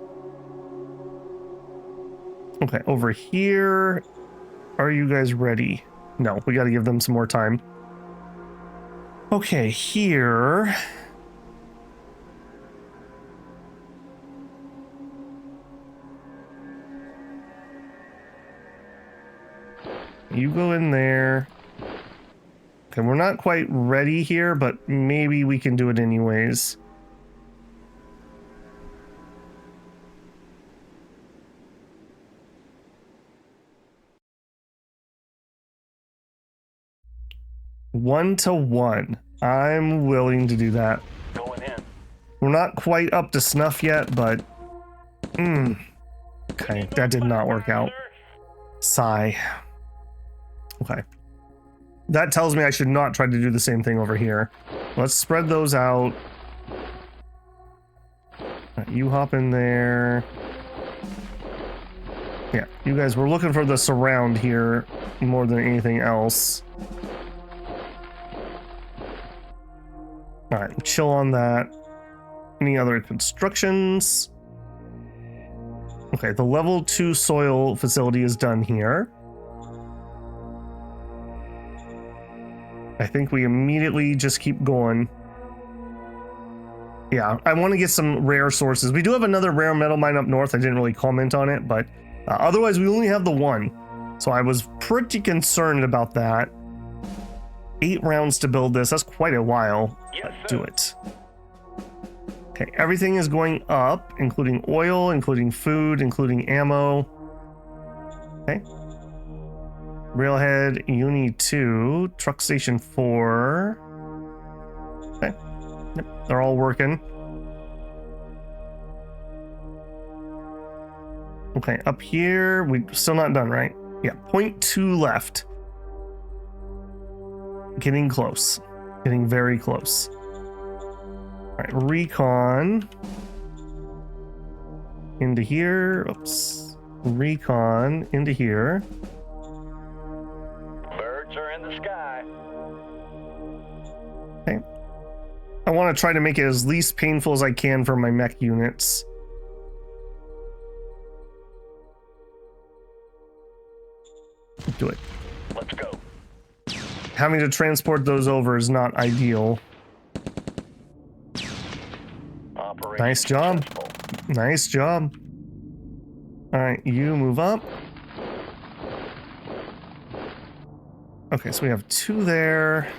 Okay, over here. Are you guys ready? No, we got to give them some more time. Okay, here. You go in there. Okay, we're not quite ready here, but maybe we can do it anyways. One to one. I'm willing to do that. Going in. We're not quite up to snuff yet, but... Okay, that did not work out. Sigh. Okay. That tells me I should not try to do the same thing over here. Let's spread those out. You hop in there. Yeah, you guys, we're looking for the surround here more than anything else. Alright, chill on that. Any other constructions? Okay, the level 2 soil facility is done here. I think we immediately just keep going. Yeah, I want to get some rare sources. We do have another rare metal mine up north. I didn't really comment on it, but otherwise we only have the one. So I was pretty concerned about that. 8 rounds to build this. That's quite a while. Yes, Let's do it. Okay, everything is going up, including oil, including food, including ammo. Okay. Railhead, Uni 2, Truck Station 4. Okay. Yep, they're all working. Okay, up here, we're still not done, right? Yeah, 0.2 left. Getting close. Getting very close. All right, recon. Into here. Oops. Recon into here. Birds are in the sky. Okay. I want to try to make it as least painful as I can for my mech units. Do it. Let's go. Having to transport those over is not ideal. Operation Nice job. successful. Nice job. All right, you move up. Okay, so we have 2 there.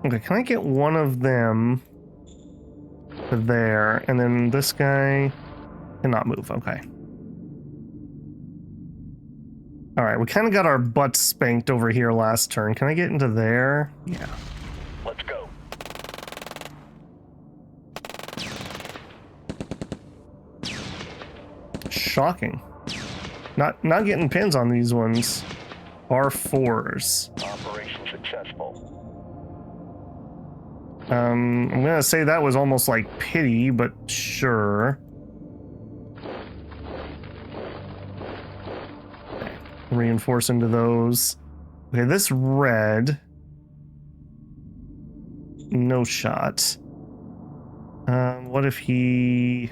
Okay, can I get one of them to there? And then this guy cannot move. Okay. All right, we kind of got our butts spanked over here last turn. Can I get into there? Yeah. Let's go. Shocking. Not getting pins on these ones. R4s. Operation successful. I'm gonna say that was almost like pity, but sure. Okay. Reinforce into those. Okay, this red. No shot. What if he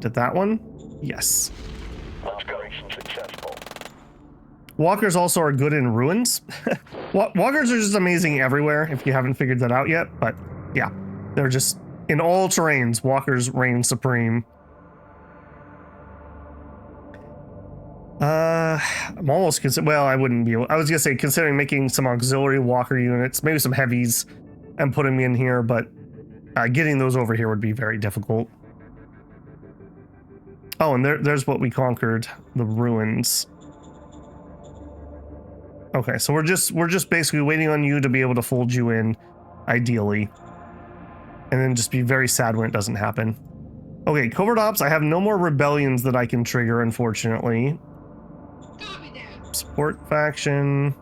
did that one? Yes. Operation successful. Walkers also are good in ruins. Walkers are just amazing everywhere if you haven't figured that out yet. But yeah, they're just in all terrains. Walkers reign supreme. I'm almost well, I wouldn't be able. I was gonna say considering making some auxiliary walker units, maybe some heavies, and putting them in here, but getting those over here would be very difficult. Oh, and there's what we conquered, the ruins. Okay, so we're just basically waiting on you to be able to fold you in, ideally. And then just be very sad when it doesn't happen. Okay, covert ops, I have no more rebellions that I can trigger, unfortunately. Copy that. Support faction.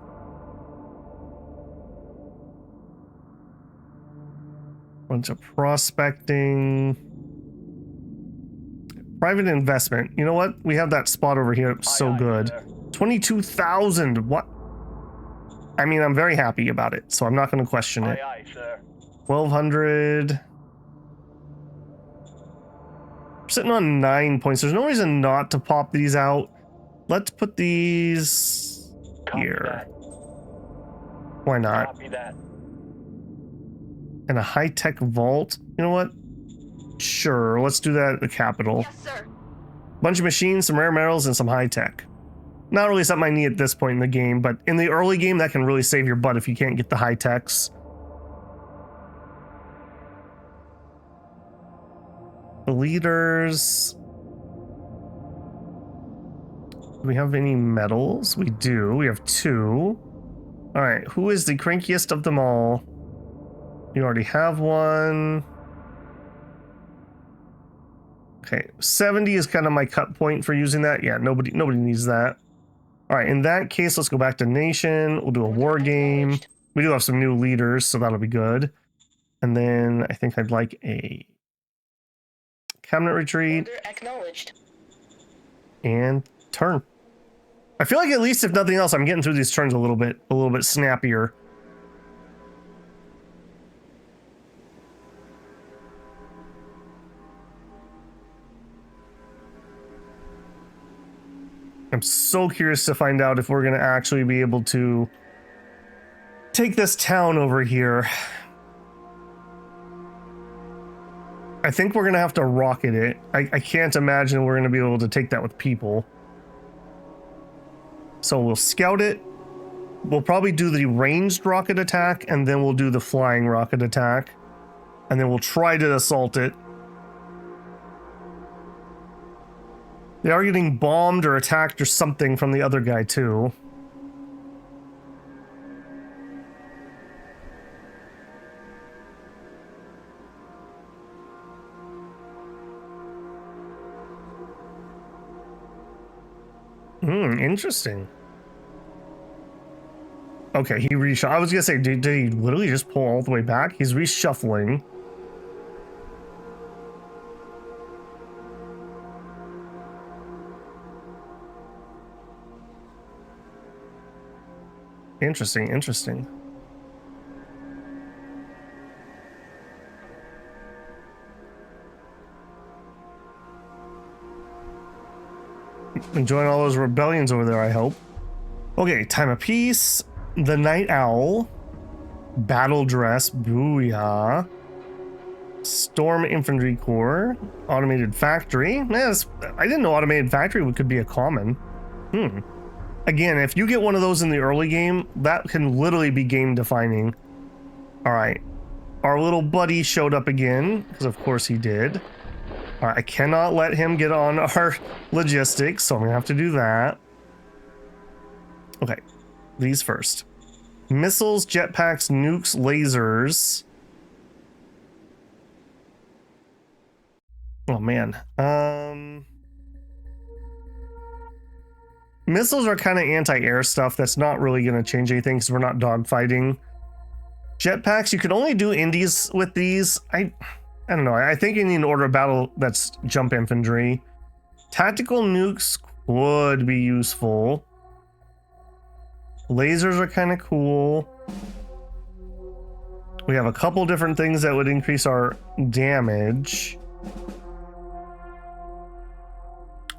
Bunch of prospecting. Private investment. You know what? We have that spot over here. So Aye, good. sir. 22,000. What? I mean, I'm very happy about it, so I'm not going to question it. Aye, sir. 1,200. We're sitting on 9 points. There's no reason not to pop these out. Let's put these Copy here. that. Why not? Copy that. And a high-tech vault. You know what? Sure, let's do that at the capital. Yes, sir. Bunch of machines, some rare metals, and some high-tech. Not really something I need at this point in the game, but in the early game, that can really save your butt if you can't get the high-techs. The leaders... Do we have any medals? We do. We have 2. Alright, who is the crankiest of them all? You already have one. Okay, 70 is kind of my cut point for using that. Yeah, nobody needs that. Alright, in that case, let's go back to Nation. We'll do a war game. We do have some new leaders, so that'll be good. And then I think I'd like a cabinet retreat. Order acknowledged. And turn. I feel like at least if nothing else, I'm getting through these turns a little bit snappier. I'm so curious to find out if we're going to actually be able to take this town over here. I think we're going to have to rocket it. I can't imagine we're going to be able to take that with people. So we'll scout it. We'll probably do the ranged rocket attack, and then we'll do the flying rocket attack. And then we'll try to assault it. They are getting bombed or attacked or something from the other guy, too. Interesting. Okay, he reshuffled. I was gonna say, did he literally just pull all the way back? He's reshuffling. Interesting, interesting. Enjoying all those rebellions over there, I hope. Okay, time of peace. The Night Owl. Battle dress. Booyah. Storm Infantry Corps. Automated Factory. Yes, I didn't know Automated Factory could be a common. Again, if you get one of those in the early game, that can literally be game defining. Alright. Our little buddy showed up again, because of course he did. Alright, I cannot let him get on our logistics, so I'm gonna have to do that. Okay, these first. Missiles, jetpacks, nukes, lasers. Oh man. Missiles are kind of anti-air stuff. That's not really going to change anything because we're not dogfighting. Jetpacks, you can only do indies with these. I don't know. I think you need an order of battle that's jump infantry. Tactical nukes would be useful. Lasers are kind of cool. We have a couple different things that would increase our damage.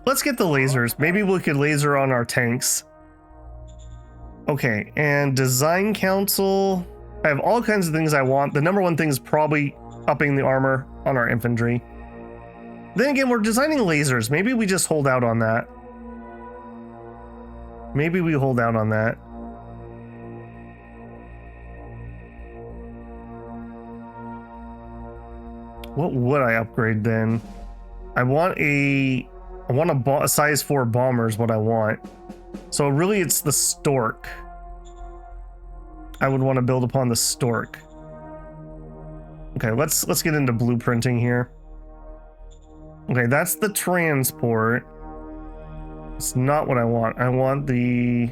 Let's get the lasers. Maybe we could laser on our tanks. Okay, and design council. I have all kinds of things I want. The number one thing is probably upping the armor on our infantry. Then again, we're designing lasers. Maybe we just hold out on that. Maybe we hold out on that. What would I upgrade then? I want a size 4 bomber is what I want. So really it's the Stork. I would want to build upon the Stork. Okay, let's get into blueprinting here. Okay, that's the transport. It's not what I want. I want the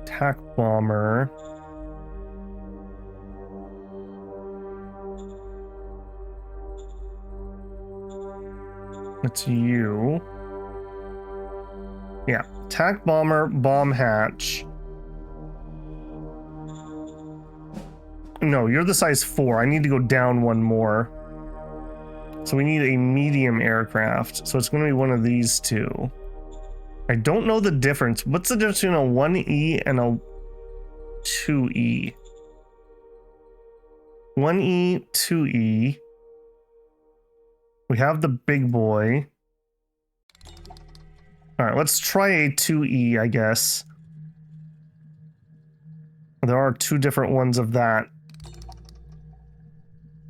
attack bomber. It's you. Yeah. Attack bomber, bomb hatch. No, you're the size 4. I need to go down one more. So we need a medium aircraft. So it's going to be one of these two. I don't know the difference. What's the difference between a 1E and a 2E? 1E, 2E. We have the big boy. All right, let's try a 2E, I guess. There are 2 different ones of that.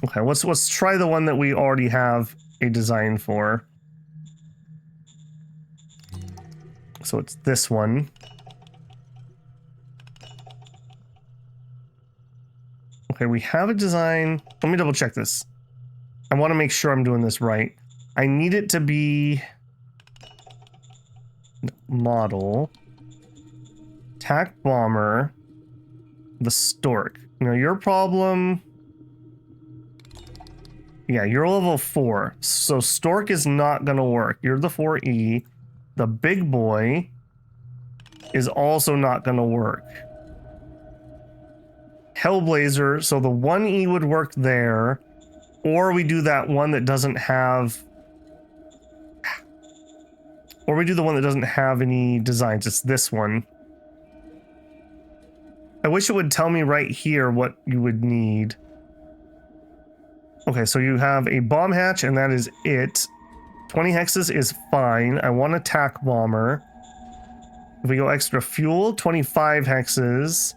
Okay, let's try the one that we already have a design for. So it's this one. Okay, we have a design. Let me double check this. I want to make sure I'm doing this right. I need it to be model, attack bomber, the stork. Now your problem. Yeah, you're level 4. So stork is not gonna work. You're the 4E. The big boy is also not gonna work. Hellblazer, so the 1E would work there. Or we do that one that doesn't have... Or we do the one that doesn't have any designs. It's this one. I wish it would tell me right here what you would need. Okay, so you have a bomb hatch, and that is it. 20 hexes is fine. I want attack bomber. If we go extra fuel, 25 hexes.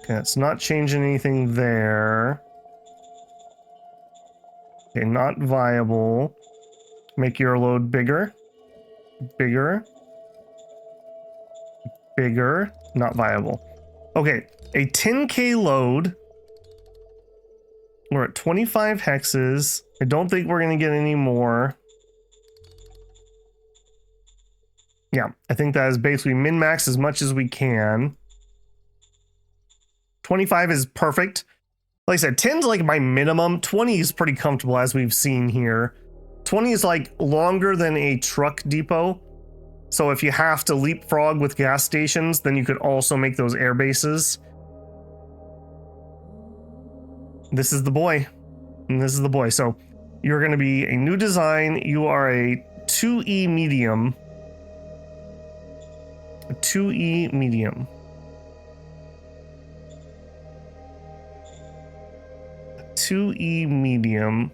Okay, it's not changing anything there. Okay, not viable. Make your load bigger. Bigger. Bigger. Not viable. Okay, a 10k load. We're at 25 hexes. I don't think we're going to get any more. Yeah, I think that is basically min-max as much as we can. 25 is perfect. Like I said, 10 is like my minimum. 20 is pretty comfortable, as we've seen here. 20 is like longer than a truck depot. So if you have to leapfrog with gas stations, then you could also make those air bases. This is the boy. And this is the boy. So you're going to be a new design. You are a 2E medium. A 2E medium. A 2E medium.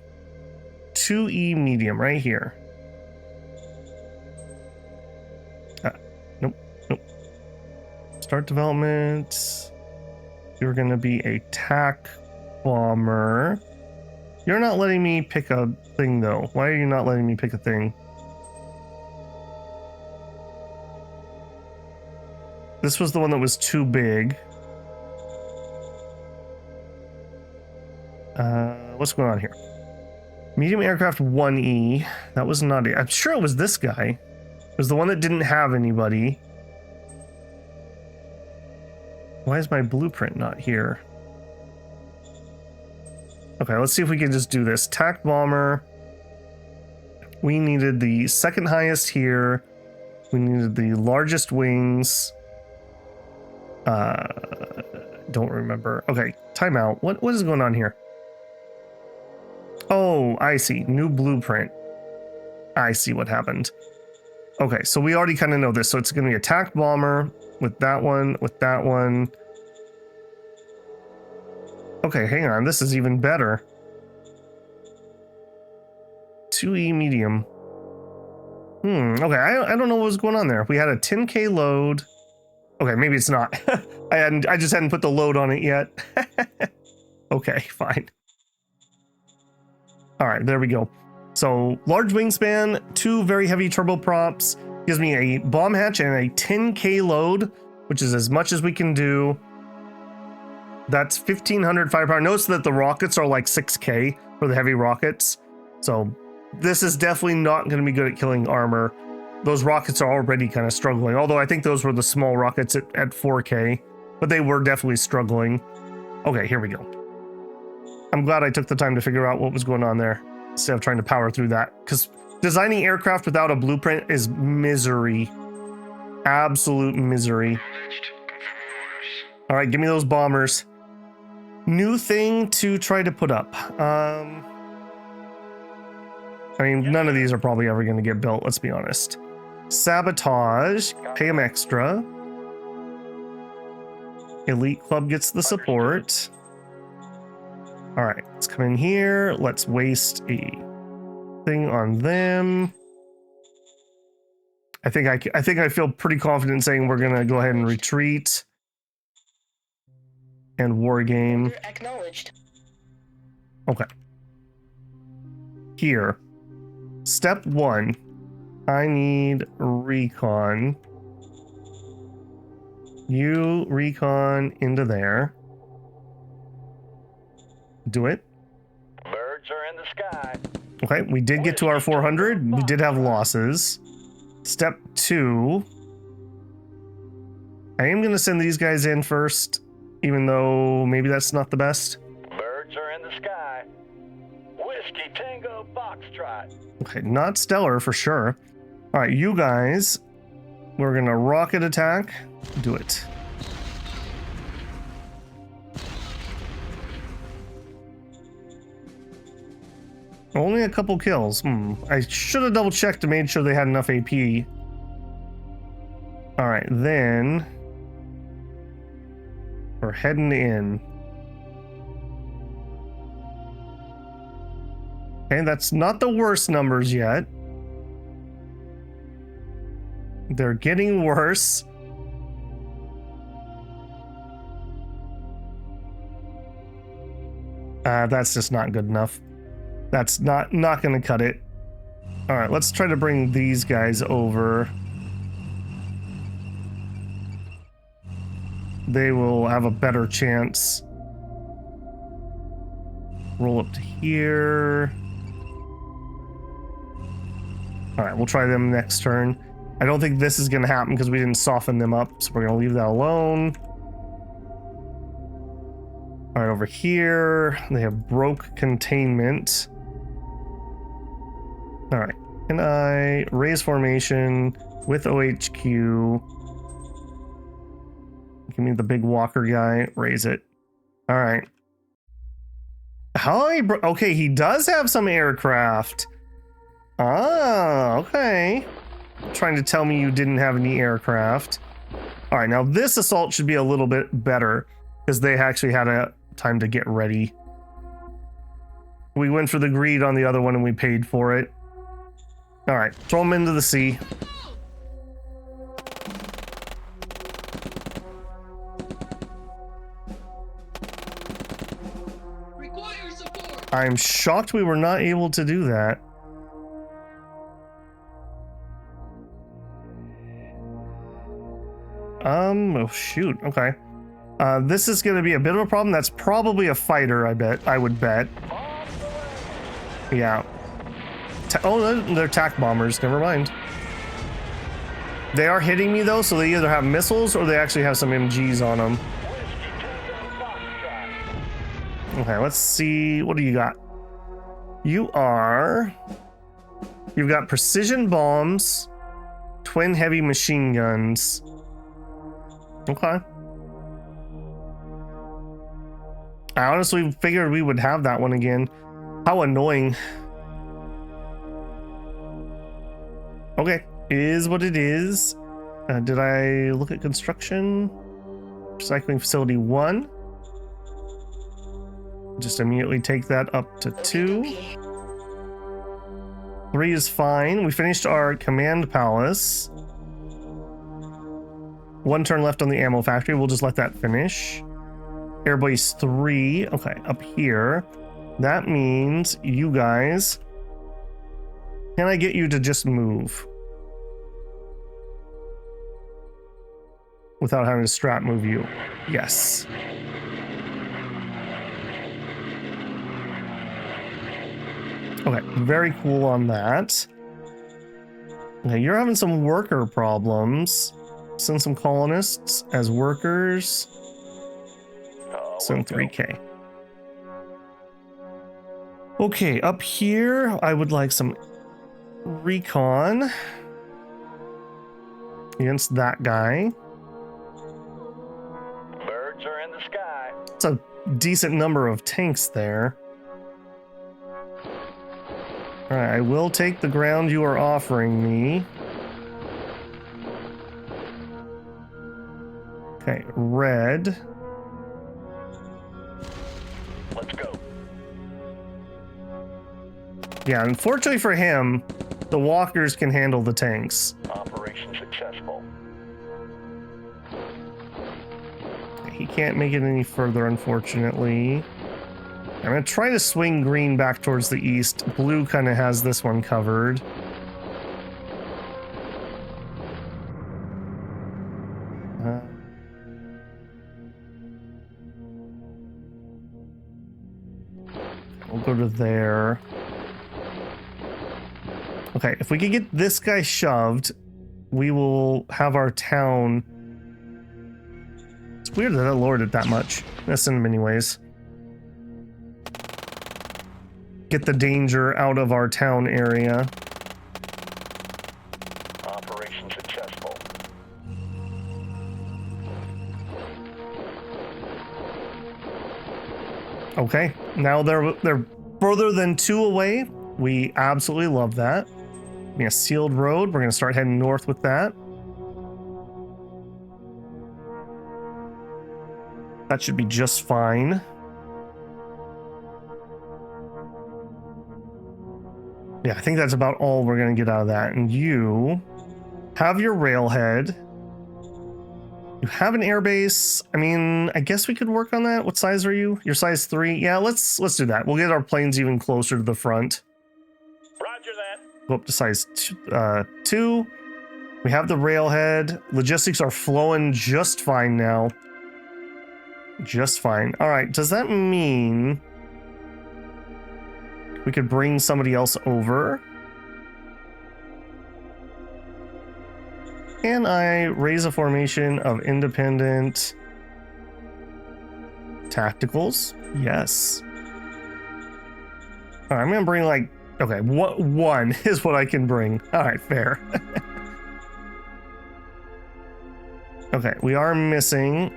2E medium right here. Nope. Start development. You're going to be a TAC bomber. You're not letting me pick a thing though. Why are you not letting me pick a thing? This was the one that was too big. What's going on here? Medium aircraft 1E. That was not it. I'm sure it was this guy. It was the one that didn't have anybody. Why is my blueprint not here? Okay, let's see if we can just do this. TAC bomber. We needed the second highest here. We needed the largest wings. Don't remember. Okay, timeout. What is going on here? Oh, I see. New blueprint. I see what happened. Okay, so we already kind of know this. So it's going to be attack bomber with that one, with that one. Okay, hang on. This is even better. 2E medium. Okay, I don't know what was going on there. We had a 10k load. Okay, maybe it's not. I just hadn't put the load on it yet. Okay, fine. All right, there we go. So large wingspan, 2 very heavy turboprops, gives me a bomb hatch and a 10k load, which is as much as we can do. That's 1500 firepower. Notice that the rockets are like 6k for the heavy rockets. So this is definitely not going to be good at killing armor. Those rockets are already kind of struggling, although I think those were the small rockets at 4k, but they were definitely struggling. Okay, here we go. I'm glad I took the time to figure out what was going on there. instead of trying to power through that. Because designing aircraft without a blueprint is misery. Absolute misery. All right, give me those bombers. New thing to try to put up. I mean, none of these are probably ever going to get built, let's be honest. Sabotage, pay them extra. Elite Club gets the support. All right, let's come in here. Let's waste a thing on them. I think I feel pretty confident saying we're gonna go ahead and retreat and war game. Acknowledged. Okay. Here, step 1. I need recon. You recon into there. Do it. Birds are in the sky. Okay, we did get to our 400. We did have losses. Step 2. I am going to send these guys in first, even though maybe that's not the best. Birds are in the sky. Whiskey Tango Foxtrot. Okay, not stellar for sure. All right, you guys, we're going to rocket attack. Do it. Only a couple kills. I should have double checked to make sure they had enough AP. All right, then we're heading in. Okay, that's not the worst numbers yet. They're getting worse. That's just not good enough. That's not going to cut it. All right, let's try to bring these guys over. They will have a better chance. Roll up to here. All right, we'll try them next turn. I don't think this is going to happen because we didn't soften them up, so we're going to leave that alone. All right, over here, they have broke containment. All right, can I raise formation with OHQ? Give me the big walker guy, raise it. All right. Okay, he does have some aircraft. Ah, okay. Trying to tell me you didn't have any aircraft. All right, now this assault should be a little bit better because they actually had a time to get ready. We went for the greed on the other one and we paid for it. All right, throw them into the sea. Require support. I'm shocked we were not able to do that. Oh shoot, okay. This is gonna be a bit of a problem. That's probably a fighter, I would bet. Yeah. Oh, they're attack bombers, never mind. They are hitting me though, so they either have missiles or they actually have some MGs on them. Okay, let's see, what do you got? You've got precision bombs, twin heavy machine guns. Okay. I honestly figured we would have that one again. How annoying. Okay, is what it is. Did I look at construction? Recycling facility 1. Just immediately take that up to 2. 3 is fine. We finished our command palace. 1 turn left on the ammo factory. We'll just let that finish. Airbase 3. Okay, up here. That means you guys. Can I get you to just move? Without having to strat move you. Yes. Okay, very cool on that. Okay, you're having some worker problems. Send some colonists as workers. Send 3K. Okay, up here, I would like some recon against that guy. Birds are in the sky. It's a decent number of tanks there. All right, I will take the ground you are offering me. Okay, red. Let's go. Yeah, unfortunately for him, the walkers can handle the tanks. Operation successful. He can't make it any further, unfortunately. I'm going to try to swing green back towards the east. Blue kind of has this one covered. We'll go to there. Okay, if we could get this guy shoved, we will have our town. It's weird that I lowered it that much. That's in many ways. Get the danger out of our town area. Operation successful. Okay, now they're further than 2 away. We absolutely love that. A sealed road. We're gonna start heading north with that. That should be just fine. Yeah, I think that's about all we're gonna get out of that. And you have your railhead. You have an airbase. I mean, I guess we could work on that. What size are you? You're size 3. Yeah, let's do that. We'll get our planes even closer to the front. Roger that. Go up to size 2. We have the railhead. Logistics are flowing just fine now. Just fine. All right, does that mean we could bring somebody else over? Can I raise a formation of independent tacticals? Yes. All right, I'm gonna bring like, okay, one is what I can bring. All right, fair. Okay, we are missing.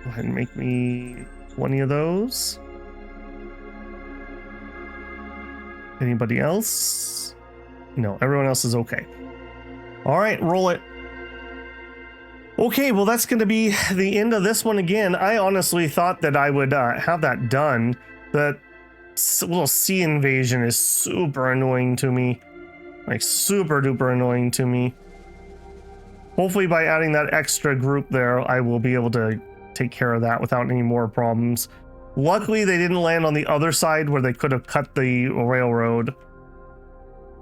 Go ahead and make me 20 of those. Anybody else? No, everyone else is okay. All right, roll it. Okay, well, that's going to be the end of this one again. I honestly thought that I would have that done. That little sea invasion is super annoying to me. Like, super duper annoying to me. Hopefully by adding that extra group there, I will be able to take care of that without any more problems. Luckily, they didn't land on the other side where they could have cut the railroad.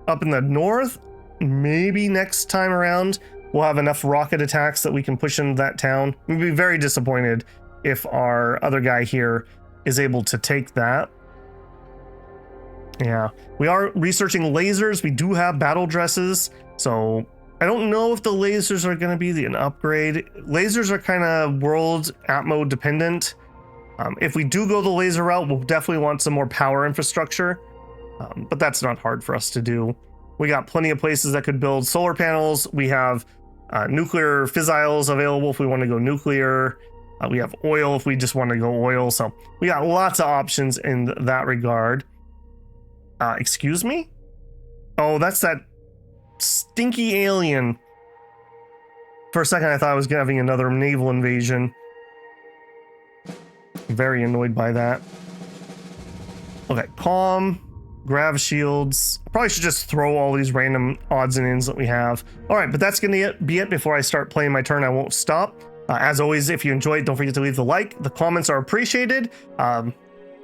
Up in the north, maybe next time around, we'll have enough rocket attacks that we can push into that town. We'd be very disappointed if our other guy here is able to take that. Yeah, we are researching lasers. We do have battle dresses, so I don't know if the lasers are going to be an upgrade. Lasers are kind of world atmo dependent. If we do go the laser route, we'll definitely want some more power infrastructure, but that's not hard for us to do. We got plenty of places that could build solar panels. We have nuclear fissiles available if we want to go nuclear. We have oil if we just want to go oil. So we got lots of options in that regard. Excuse me? Oh, that's that stinky alien. For a second, I thought I was having another naval invasion. Very annoyed by that. Okay, calm, grav shields. Probably should just throw all these random odds and ends that we have. All right, but that's gonna be it. Before I start playing my turn, I won't stop. As always, if you enjoyed, don't forget to leave the like. The comments are appreciated.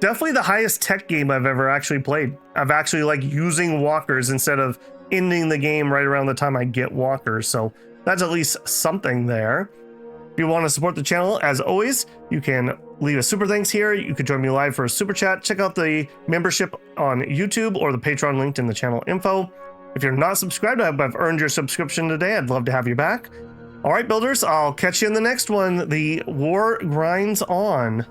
Definitely the highest tech game I've ever actually played. I've actually like using walkers instead of ending the game right around the time I get walkers. So that's at least something there. If you want to support the channel, as always, you can leave a super thanks here. You could join me live for a super chat. Check out the membership on YouTube or the Patreon linked in the channel info. If you're not subscribed, I hope I've earned your subscription today. I'd love to have you back. All right, builders, I'll catch you in the next one. The war grinds on.